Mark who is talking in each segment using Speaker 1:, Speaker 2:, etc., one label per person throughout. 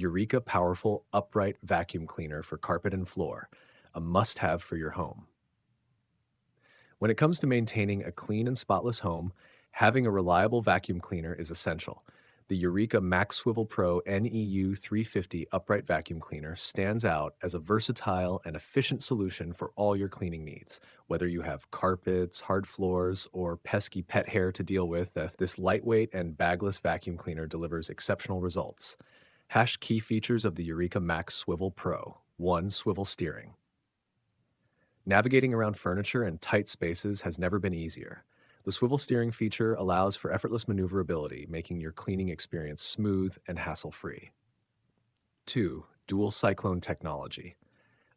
Speaker 1: Eureka Powerful Upright Vacuum Cleaner for carpet and floor, a must-have for your home. When it comes to maintaining a clean and spotless home, having a reliable vacuum cleaner is essential. The Eureka MaxSwivel Pro NEU 350 Upright Vacuum Cleaner stands out as a versatile and efficient solution for all your cleaning needs. Whether you have carpets, hard floors, or pesky pet hair to deal with, this lightweight and bagless vacuum cleaner delivers exceptional results. Hash key features of the Eureka MaxSwivel Pro. 1. Swivel steering. Navigating around furniture and tight spaces has never been easier. The swivel steering feature allows for effortless maneuverability, making your cleaning experience smooth and hassle-free. 2. Dual cyclone technology.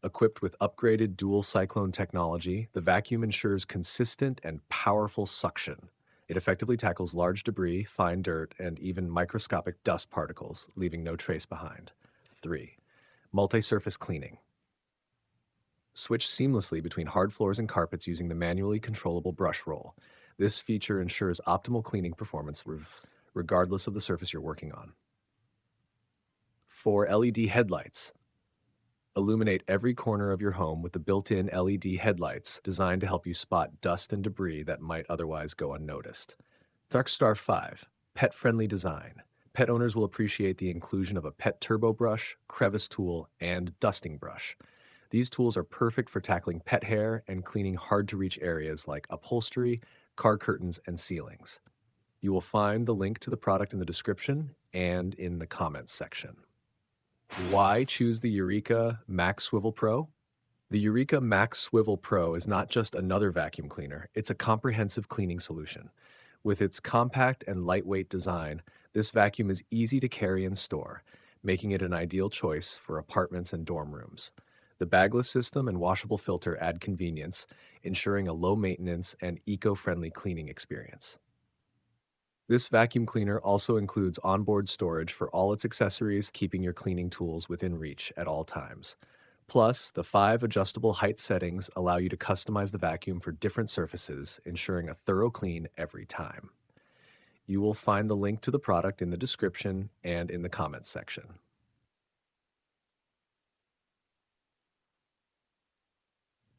Speaker 1: Equipped with upgraded dual cyclone technology, the vacuum ensures consistent and powerful suction. It effectively tackles large debris, fine dirt, and even microscopic dust particles, leaving no trace behind. 3. Multi-surface cleaning. Switch seamlessly between hard floors and carpets using the manually controllable brush roll. This feature ensures optimal cleaning performance regardless of the surface you're working on. 4. LED headlights. Illuminate every corner of your home with the built-in LED headlights designed to help you spot dust and debris that might otherwise go unnoticed. Darkstar 5. Pet-friendly design. Pet owners will appreciate the inclusion of a pet turbo brush, crevice tool, and dusting brush. These tools are perfect for tackling pet hair and cleaning hard-to-reach areas like upholstery, car curtains, and ceilings. You will find the link to the product in the description and in the comments section. Why choose the Eureka MaxSwivel Pro? The Eureka MaxSwivel Pro is not just another vacuum cleaner, it's a comprehensive cleaning solution. With its compact and lightweight design, this vacuum is easy to carry and store, making it an ideal choice for apartments and dorm rooms. The bagless system and washable filter add convenience, ensuring a low-maintenance and eco-friendly cleaning experience. This vacuum cleaner also includes onboard storage for all its accessories, keeping your cleaning tools within reach at all times. Plus, the 5 adjustable height settings allow you to customize the vacuum for different surfaces, ensuring a thorough clean every time. You will find the link to the product in the description and in the comments section.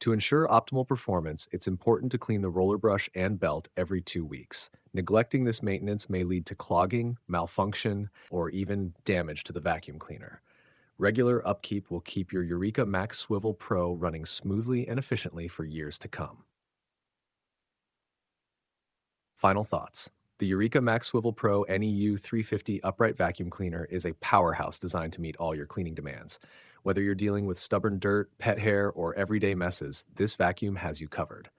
Speaker 1: To ensure optimal performance, it's important to clean the roller brush and belt every 2 weeks. Neglecting this maintenance may lead to clogging, malfunction, or even damage to the vacuum cleaner. Regular upkeep will keep your Eureka MaxSwivel Pro running smoothly and efficiently for years to come. Final thoughts. The Eureka MaxSwivel Pro NEU 350 Upright Vacuum Cleaner is a powerhouse designed to meet all your cleaning demands. Whether you're dealing with stubborn dirt, pet hair, or everyday messes, this vacuum has you covered.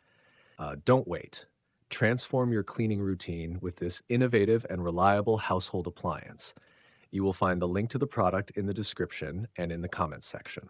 Speaker 1: Don't wait. Transform your cleaning routine with this innovative and reliable household appliance. You will find the link to the product in the description and in the comments section.